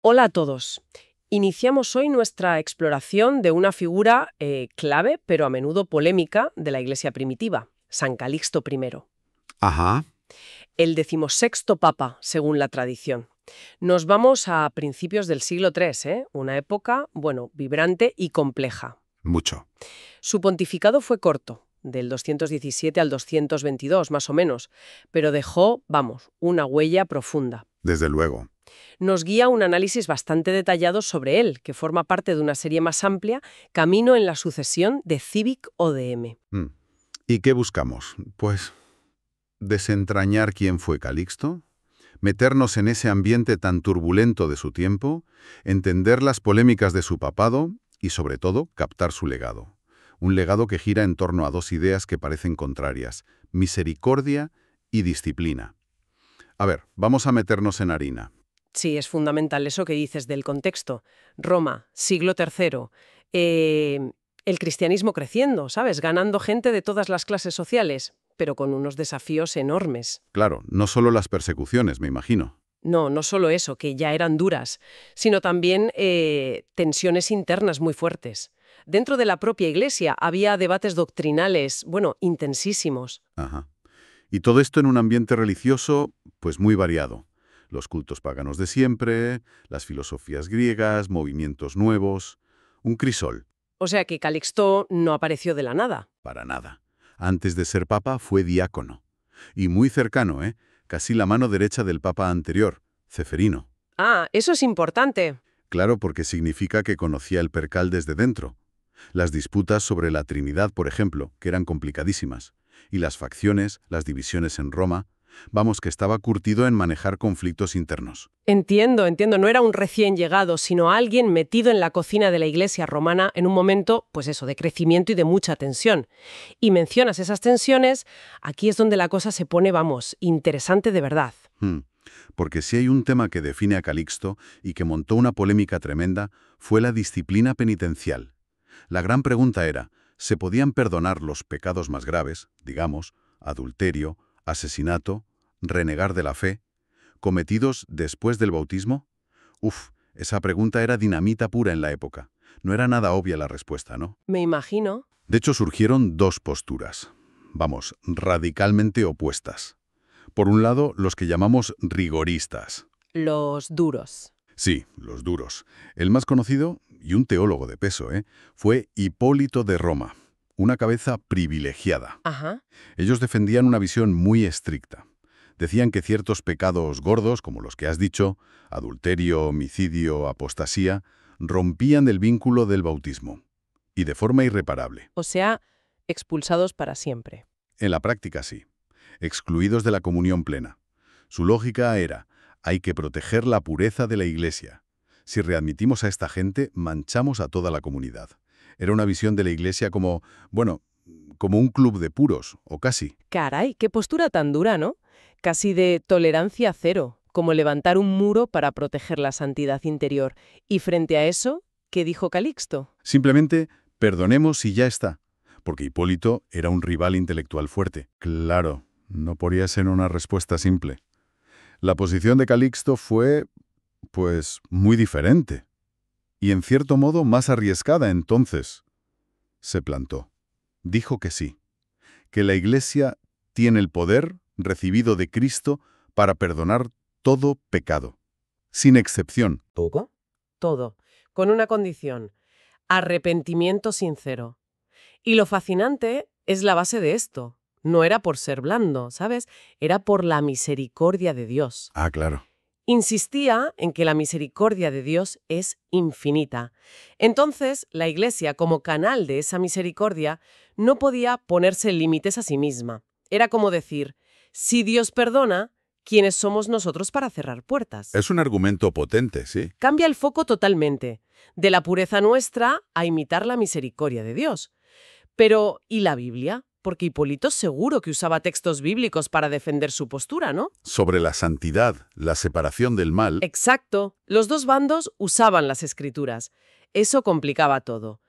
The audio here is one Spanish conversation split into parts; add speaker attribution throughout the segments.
Speaker 1: Hola a todos. Iniciamos hoy nuestra exploración de una figura clave, pero a menudo polémica, de la Iglesia primitiva, San Calixto I,
Speaker 2: Ajá,
Speaker 1: el 16º Papa, según la tradición. Nos vamos a principios del siglo III, una época, bueno, vibrante y compleja.
Speaker 2: mucho.
Speaker 1: Su pontificado fue corto, del 217 al 222, más o menos, pero dejó, vamos, una huella profunda.
Speaker 2: Desde luego.
Speaker 1: Nos guía un análisis bastante detallado sobre él, que forma parte de una serie más amplia, Camino en la sucesión de Civic ODM.
Speaker 2: Mm. ¿Y qué buscamos? Pues desentrañar quién fue Calixto, meternos en ese ambiente tan turbulento de su tiempo, entender las polémicas de su papado y, sobre todo, captar su legado. Un legado que gira en torno a dos ideas que parecen contrarias: misericordia y disciplina. A ver, vamos a meternos en harina.
Speaker 1: Sí, es fundamental eso que dices del contexto. Roma, siglo III. El cristianismo creciendo, ¿sabes? Ganando gente de todas las clases sociales, pero con unos desafíos enormes.
Speaker 2: Claro, no solo las persecuciones, me imagino.
Speaker 1: No, no solo eso, que ya eran duras, sino también tensiones internas muy fuertes. Dentro de la propia Iglesia había debates doctrinales, bueno, intensísimos.
Speaker 2: Ajá. Y todo esto en un ambiente religioso, pues muy variado. Los cultos paganos de siempre, las filosofías griegas, movimientos nuevos. Un crisol,
Speaker 1: O sea que Calixto no apareció de la nada.
Speaker 2: para nada. Antes de ser papa fue diácono. Y muy cercano, ¿eh? Casi la mano derecha del papa anterior, Ceferino.
Speaker 1: Ah, eso es importante.
Speaker 2: Claro, porque significa que conocía el percal desde dentro. Las disputas sobre la Trinidad, por ejemplo, que eran complicadísimas. Y las facciones, las divisiones en Roma. Vamos, que estaba curtido en manejar conflictos internos.
Speaker 1: Entiendo. No era un recién llegado, sino alguien metido en la cocina de la Iglesia romana en un momento, pues eso, de crecimiento y de mucha tensión. Y mencionas esas tensiones, aquí es donde la cosa se pone, vamos, interesante de verdad.
Speaker 2: Hmm. Porque si hay un tema que define a Calixto y que montó una polémica tremenda, fue la disciplina penitencial. La gran pregunta era, ¿se podían perdonar los pecados más graves, digamos, adulterio, asesinato, renegar de la fe, cometidos después del bautismo? Uf, esa pregunta era dinamita pura en la época. No era nada obvia la respuesta, ¿no?
Speaker 1: Me imagino.
Speaker 2: De hecho, surgieron dos posturas, vamos, radicalmente opuestas. Por un lado, los que llamamos rigoristas.
Speaker 1: Los duros.
Speaker 2: Sí, los duros. El más conocido, y un teólogo de peso, fue Hipólito de Roma, una cabeza privilegiada.
Speaker 1: Ajá.
Speaker 2: Ellos defendían una visión muy estricta. Decían que ciertos pecados gordos, como los que has dicho, adulterio, homicidio, apostasía, rompían el vínculo del bautismo, y de forma irreparable.
Speaker 1: O sea, expulsados para siempre.
Speaker 2: En la práctica sí, excluidos de la comunión plena. Su lógica era, hay que proteger la pureza de la Iglesia. Si readmitimos a esta gente, manchamos a toda la comunidad. Era una visión de la Iglesia como, bueno, como un club de puros, o casi.
Speaker 1: Caray, qué postura tan dura, ¿no? Casi de tolerancia cero, como levantar un muro para proteger la santidad interior. Y frente a eso, ¿qué dijo Calixto?
Speaker 2: Simplemente, perdonemos y ya está. Porque Hipólito era un rival intelectual fuerte. Claro, no podía ser una respuesta simple. La posición de Calixto fue, pues, muy diferente. Y en cierto modo más arriesgada entonces. Se plantó. Dijo que sí, que la Iglesia tiene el poder recibido de Cristo para perdonar todo pecado, sin excepción.
Speaker 1: ¿Todo? Todo. Con una condición: arrepentimiento sincero. Y lo fascinante es la base de esto. No era por ser blando, ¿sabes? Era por la misericordia de Dios.
Speaker 2: Ah, claro.
Speaker 1: Insistía en que la misericordia de Dios es infinita. Entonces, la Iglesia, como canal de esa misericordia, no podía ponerse límites a sí misma. Era como decir, si Dios perdona, ¿quiénes somos nosotros para cerrar puertas?
Speaker 2: Es un argumento potente, sí.
Speaker 1: Cambia el foco totalmente, de la pureza nuestra a imitar la misericordia de Dios. Pero, ¿y la Biblia? Porque Hipólito seguro que usaba textos bíblicos para defender su postura, ¿no?
Speaker 2: Sobre la santidad, la separación del mal.
Speaker 1: Exacto. Los dos bandos usaban las escrituras. Eso complicaba todo.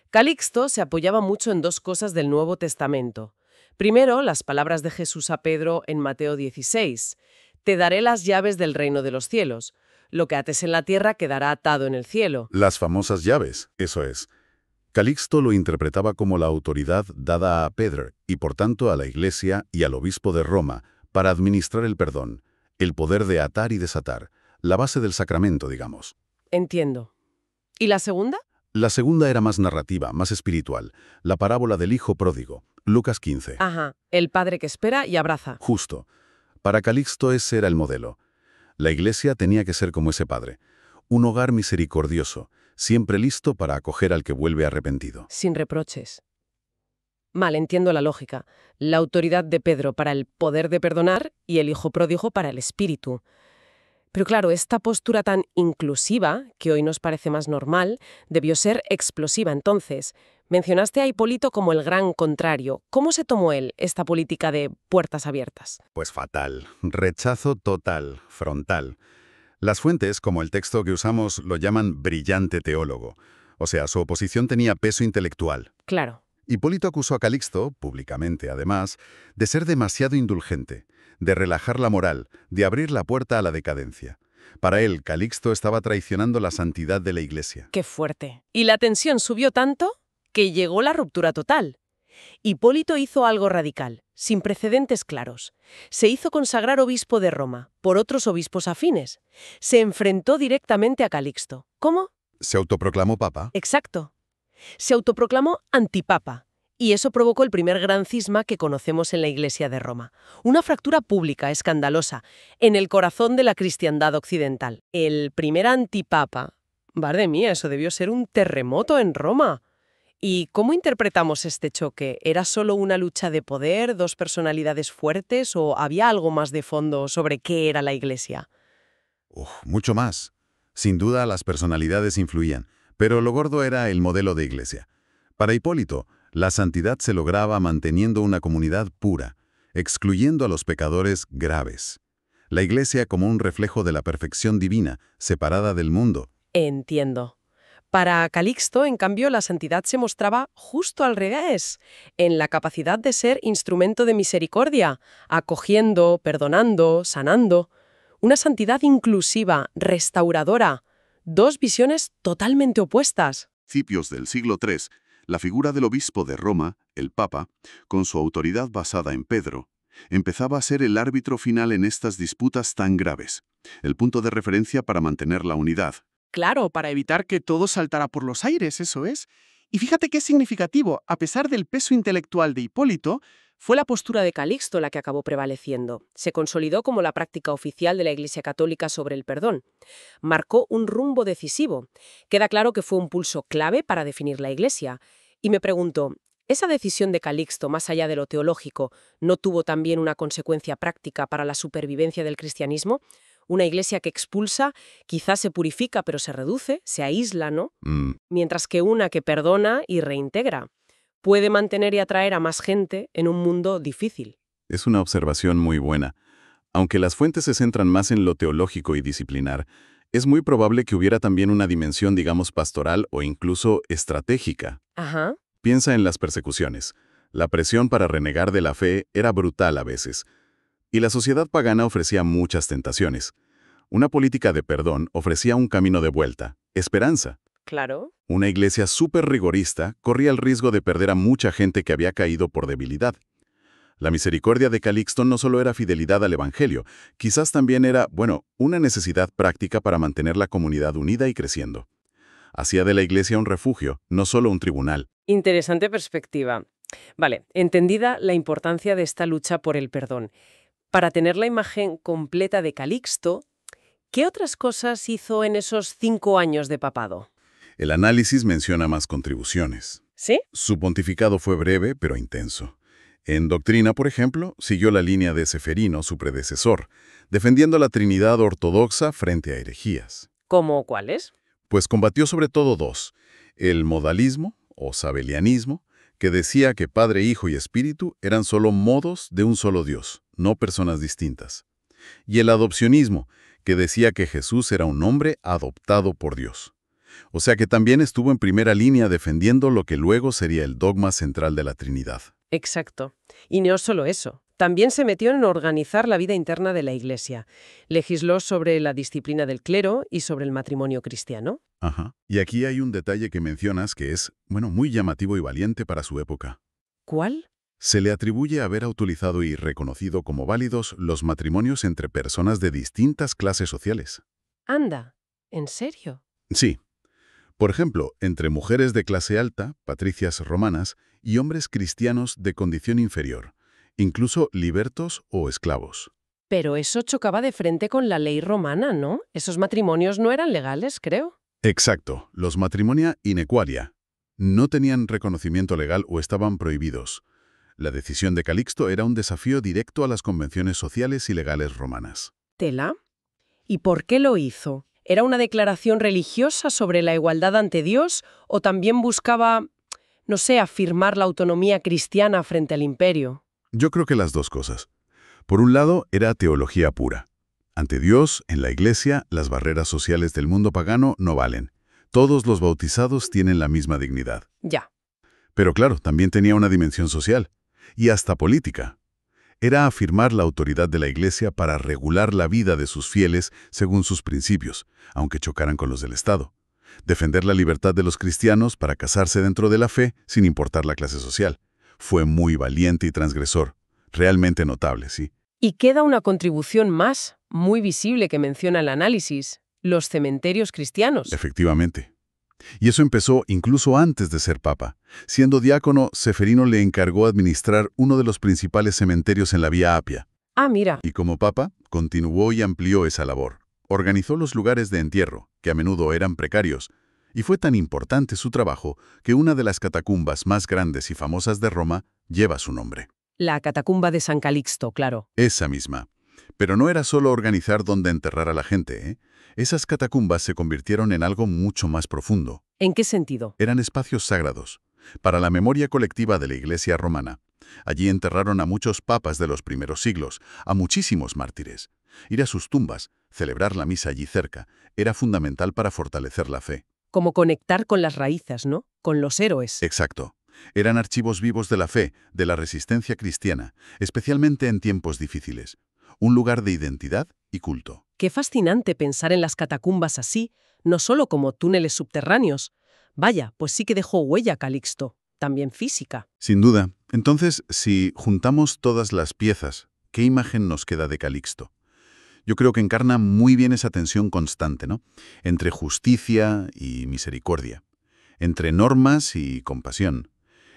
Speaker 1: Calixto se apoyaba mucho en dos cosas del Nuevo Testamento. Primero, las palabras de Jesús a Pedro en Mateo 16. Te daré las llaves del reino de los cielos. lo que ates en la tierra quedará atado en el cielo.
Speaker 2: Las famosas llaves, eso es. Calixto lo interpretaba como la autoridad dada a Pedro y por tanto a la Iglesia y al obispo de Roma para administrar el perdón, el poder de atar y desatar, la base del sacramento, digamos.
Speaker 1: Entiendo. ¿Y la segunda?
Speaker 2: La segunda era más narrativa, más espiritual, la parábola del hijo pródigo, Lucas 15.
Speaker 1: Ajá, el padre que espera y abraza.
Speaker 2: Justo. Para Calixto ese era el modelo. La Iglesia tenía que ser como ese padre, un hogar misericordioso, siempre listo para acoger al que vuelve arrepentido.
Speaker 1: Sin reproches. Mal, entiendo la lógica. La autoridad de Pedro para el poder de perdonar y el hijo pródigo para el espíritu. Pero claro, esta postura tan inclusiva, que hoy nos parece más normal, debió ser explosiva entonces. Mencionaste a Hipólito como el gran contrario. ¿Cómo se tomó él esta política de puertas abiertas?
Speaker 2: Pues fatal. Rechazo total, frontal. Las fuentes, como el texto que usamos, lo llaman brillante teólogo. O sea, su oposición tenía peso intelectual.
Speaker 1: Claro.
Speaker 2: Hipólito acusó a Calixto, públicamente además, de ser demasiado indulgente, de relajar la moral, de abrir la puerta a la decadencia. Para él, Calixto estaba traicionando la santidad de la Iglesia.
Speaker 1: ¡Qué fuerte! Y la tensión subió tanto que llegó la ruptura total. Hipólito hizo algo radical, sin precedentes claros. Se hizo consagrar obispo de Roma, por otros obispos afines. Se enfrentó directamente a Calixto. ¿Cómo?
Speaker 2: ¿Se autoproclamó papa?
Speaker 1: Exacto. Se autoproclamó antipapa. Y eso provocó el primer gran cisma que conocemos en la Iglesia de Roma. Una fractura pública escandalosa en el corazón de la cristiandad occidental. El primer antipapa. Madre mía, eso debió ser un terremoto en Roma. ¿Y cómo interpretamos este choque? ¿Era solo una lucha de poder, dos personalidades fuertes o había algo más de fondo sobre qué era la Iglesia?
Speaker 2: Mucho más. Sin duda las personalidades influían, pero lo gordo era el modelo de Iglesia. Para Hipólito, la santidad se lograba manteniendo una comunidad pura, excluyendo a los pecadores graves. La Iglesia como un reflejo de la perfección divina, separada del mundo.
Speaker 1: Entiendo. Para Calixto, en cambio, la santidad se mostraba justo al revés, en la capacidad de ser instrumento de misericordia, acogiendo, perdonando, sanando. Una santidad inclusiva, restauradora. Dos visiones totalmente opuestas.
Speaker 3: Principios del siglo III, la figura del obispo de Roma, el Papa, con su autoridad basada en Pedro, empezaba a ser el árbitro final en estas disputas tan graves, el punto de referencia para mantener la unidad.
Speaker 4: Claro, para evitar que todo saltara por los aires, eso es. Y fíjate qué significativo, a pesar del peso intelectual de Hipólito,
Speaker 1: Fue la postura de Calixto la que acabó prevaleciendo. Se consolidó como la práctica oficial de la Iglesia Católica sobre el perdón. Marcó un rumbo decisivo. Queda claro que fue un pulso clave para definir la Iglesia. Y me pregunto, ¿esa decisión de Calixto, más allá de lo teológico, no tuvo también una consecuencia práctica para la supervivencia del cristianismo? Una Iglesia que expulsa, quizás se purifica, pero se reduce, se aísla, ¿no? Mientras que una que perdona y reintegra. Puede mantener y atraer a más gente en un mundo difícil.
Speaker 2: Es una observación muy buena. Aunque las fuentes se centran más en lo teológico y disciplinar, es muy probable que hubiera también una dimensión, digamos, pastoral o incluso estratégica.
Speaker 1: Ajá.
Speaker 2: Piensa en las persecuciones. La presión para renegar de la fe era brutal a veces. Y la sociedad pagana ofrecía muchas tentaciones. Una política de perdón ofrecía un camino de vuelta, esperanza.
Speaker 1: Claro.
Speaker 2: Una iglesia súper rigorista corría el riesgo de perder a mucha gente que había caído por debilidad. La misericordia de Calixto no solo era fidelidad al Evangelio, quizás también era, una necesidad práctica para mantener la comunidad unida y creciendo. Hacía de la iglesia un refugio, no solo un tribunal.
Speaker 1: Interesante perspectiva. Vale, entendida la importancia de esta lucha por el perdón. Para tener la imagen completa de Calixto, ¿qué otras cosas hizo en esos 5 años de papado?
Speaker 2: El análisis menciona más contribuciones.
Speaker 1: ¿Sí?
Speaker 2: Su pontificado fue breve, pero intenso. En doctrina, por ejemplo, siguió la línea de Seferino, su predecesor, defendiendo la Trinidad ortodoxa frente a herejías.
Speaker 1: ¿Cómo cuáles?
Speaker 2: Pues combatió sobre todo dos: el modalismo, o sabelianismo, que decía que Padre, Hijo y Espíritu eran solo modos de un solo Dios, no personas distintas. Y el adopcionismo, que decía que Jesús era un hombre adoptado por Dios. O sea que también estuvo en primera línea defendiendo lo que luego sería el dogma central de la Trinidad.
Speaker 1: Exacto. Y no solo eso. También se metió en organizar la vida interna de la Iglesia. Legisló sobre la disciplina del clero y sobre el matrimonio cristiano.
Speaker 2: Ajá. Y aquí hay un detalle que mencionas que es, bueno, muy llamativo y valiente para su época.
Speaker 1: ¿Cuál?
Speaker 2: Se le atribuye haber autorizado y reconocido como válidos los matrimonios entre personas de distintas clases sociales.
Speaker 1: Anda, ¿en serio?
Speaker 2: Sí. Por ejemplo, entre mujeres de clase alta, patricias romanas, y hombres cristianos de condición inferior, incluso libertos o esclavos.
Speaker 1: Pero eso chocaba de frente con la ley romana, ¿no? Esos matrimonios no eran legales, creo.
Speaker 2: Exacto, los matrimonia inequalia. No tenían reconocimiento legal o estaban prohibidos. La decisión de Calixto era un desafío directo a las convenciones sociales y legales romanas.
Speaker 1: ¿Tela? ¿Y por qué lo hizo? ¿Era una declaración religiosa sobre la igualdad ante Dios o también buscaba, no sé, afirmar la autonomía cristiana frente al imperio?
Speaker 2: Yo creo que las dos cosas. Por un lado, era teología pura. Ante Dios, en la Iglesia, las barreras sociales del mundo pagano no valen. Todos los bautizados tienen la misma dignidad.
Speaker 1: Ya.
Speaker 2: Pero claro, también tenía una dimensión social. Y hasta política. Era afirmar la autoridad de la Iglesia para regular la vida de sus fieles según sus principios, aunque chocaran con los del Estado. Defender la libertad de los cristianos para casarse dentro de la fe sin importar la clase social. Fue muy valiente y transgresor. Realmente notable, sí.
Speaker 1: Y queda una contribución más, muy visible que menciona el análisis, los cementerios cristianos.
Speaker 2: Efectivamente. Y eso empezó incluso antes de ser papa. Siendo diácono, Seferino le encargó administrar uno de los principales cementerios en la Vía Apia.
Speaker 1: Ah, mira.
Speaker 2: Y como papa, continuó y amplió esa labor. Organizó los lugares de entierro, que a menudo eran precarios. Y fue tan importante su trabajo que una de las catacumbas más grandes y famosas de Roma lleva su nombre.
Speaker 1: La catacumba de San Calixto, claro.
Speaker 2: Esa misma. Pero no era solo organizar dónde enterrar a la gente, ¿eh? Esas catacumbas se convirtieron en algo mucho más profundo.
Speaker 1: ¿En qué sentido?
Speaker 2: Eran espacios sagrados, para la memoria colectiva de la Iglesia romana. Allí enterraron a muchos papas de los primeros siglos, a muchísimos mártires. Ir a sus tumbas, celebrar la misa allí cerca, era fundamental para fortalecer la fe.
Speaker 1: Como conectar con las raíces, ¿no? Con los héroes.
Speaker 2: Exacto. Eran archivos vivos de la fe, de la resistencia cristiana, especialmente en tiempos difíciles. Un lugar de identidad y culto.
Speaker 1: Qué fascinante pensar en las catacumbas así, no solo como túneles subterráneos. Vaya, pues sí que dejó huella Calixto, también física.
Speaker 2: Sin duda. Entonces, si juntamos todas las piezas, ¿qué imagen nos queda de Calixto? Yo creo que encarna muy bien esa tensión constante, ¿no? Entre justicia y misericordia. Entre normas y compasión.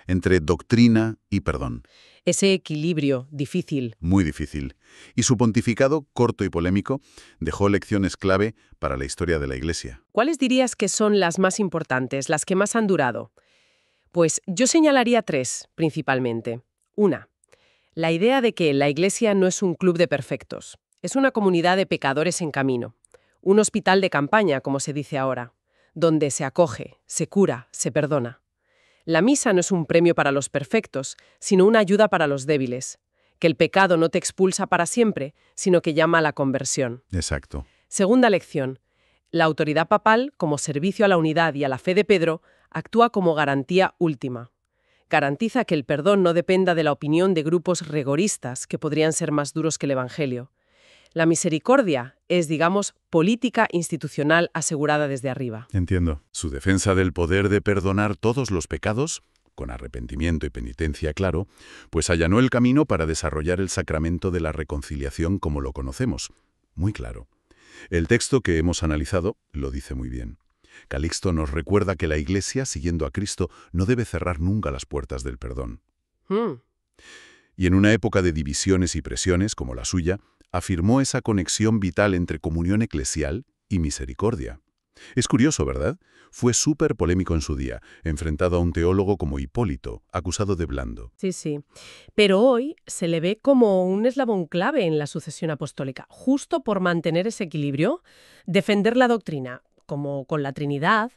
Speaker 2: Entre doctrina y perdón.
Speaker 1: Ese equilibrio difícil.
Speaker 2: Muy difícil. Y su pontificado, corto y polémico, dejó lecciones clave para la historia de la Iglesia.
Speaker 1: ¿Cuáles dirías que son las más importantes, las que más han durado? Pues yo señalaría 3, principalmente. 1. La idea de que la Iglesia no es un club de perfectos. Es una comunidad de pecadores en camino. Un hospital de campaña, como se dice ahora, donde se acoge, se cura, se perdona. La misa no es un premio para los perfectos, sino una ayuda para los débiles. Que el pecado no te expulsa para siempre, sino que llama a la conversión.
Speaker 2: Exacto.
Speaker 1: Segunda lección. La autoridad papal, como servicio a la unidad y a la fe de Pedro, actúa como garantía última. Garantiza que el perdón no dependa de la opinión de grupos rigoristas que podrían ser más duros que el Evangelio. La misericordia es, digamos, política institucional asegurada desde arriba.
Speaker 2: Entiendo. Su defensa del poder de perdonar todos los pecados, con arrepentimiento y penitencia, claro, pues allanó el camino para desarrollar el sacramento de la reconciliación como lo conocemos. Muy claro. El texto que hemos analizado lo dice muy bien. Calixto nos recuerda que la Iglesia, siguiendo a Cristo, no debe cerrar nunca las puertas del perdón. Y en una época de divisiones y presiones como la suya, afirmó esa conexión vital entre comunión eclesial y misericordia. Es curioso, ¿verdad? Fue súper polémico en su día, enfrentado a un teólogo como Hipólito, acusado de blando.
Speaker 1: Sí. Pero hoy se le ve como un eslabón clave en la sucesión apostólica, justo por mantener ese equilibrio, defender la doctrina, como con la Trinidad,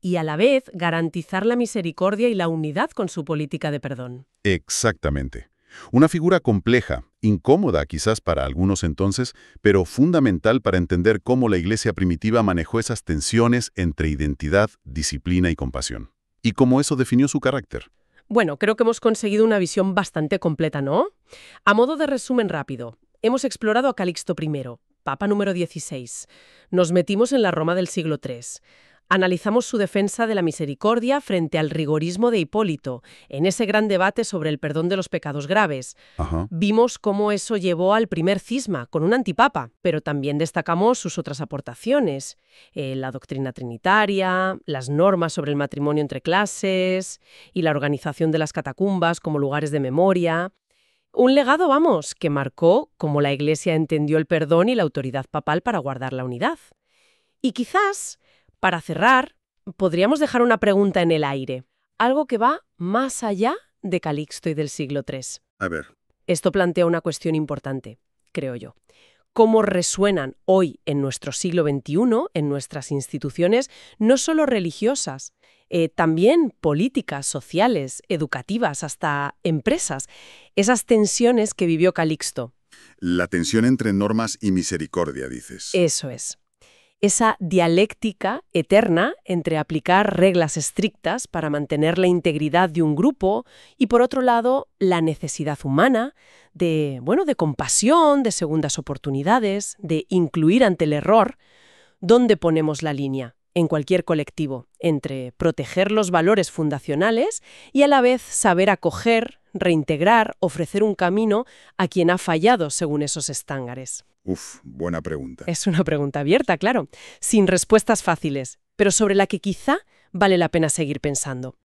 Speaker 1: y a la vez garantizar la misericordia y la unidad con su política de perdón.
Speaker 2: Exactamente. Una figura compleja, incómoda quizás para algunos entonces, pero fundamental para entender cómo la Iglesia primitiva manejó esas tensiones entre identidad, disciplina y compasión. Y cómo eso definió su carácter.
Speaker 1: Bueno, creo que hemos conseguido una visión bastante completa, ¿no? A modo de resumen rápido, hemos explorado a Calixto I, Papa número 16. Nos metimos en la Roma del siglo III. Analizamos su defensa de la misericordia frente al rigorismo de Hipólito, en ese gran debate sobre el perdón de los pecados graves.
Speaker 2: Ajá.
Speaker 1: Vimos cómo eso llevó al primer cisma, con un antipapa, pero también destacamos sus otras aportaciones. La doctrina trinitaria, las normas sobre el matrimonio entre clases y la organización de las catacumbas como lugares de memoria. Un legado, vamos, que marcó cómo la Iglesia entendió el perdón y la autoridad papal para guardar la unidad. Y quizás, para cerrar, podríamos dejar una pregunta en el aire, algo que va más allá de Calixto y del siglo III.
Speaker 2: A ver.
Speaker 1: Esto plantea una cuestión importante, creo yo. ¿Cómo resuenan hoy en nuestro siglo XXI, en nuestras instituciones, no solo religiosas, también políticas, sociales, educativas, hasta empresas, esas tensiones que vivió Calixto?
Speaker 2: La tensión entre normas y misericordia, dices.
Speaker 1: Eso es. Esa dialéctica eterna entre aplicar reglas estrictas para mantener la integridad de un grupo y, por otro lado, la necesidad humana de compasión, de segundas oportunidades, de incluir ante el error. ¿Dónde ponemos la línea? En cualquier colectivo, entre proteger los valores fundacionales y a la vez saber acoger, reintegrar, ofrecer un camino a quien ha fallado según esos estándares.
Speaker 2: Buena pregunta.
Speaker 1: Es una pregunta abierta, claro, sin respuestas fáciles, pero sobre la que quizá vale la pena seguir pensando.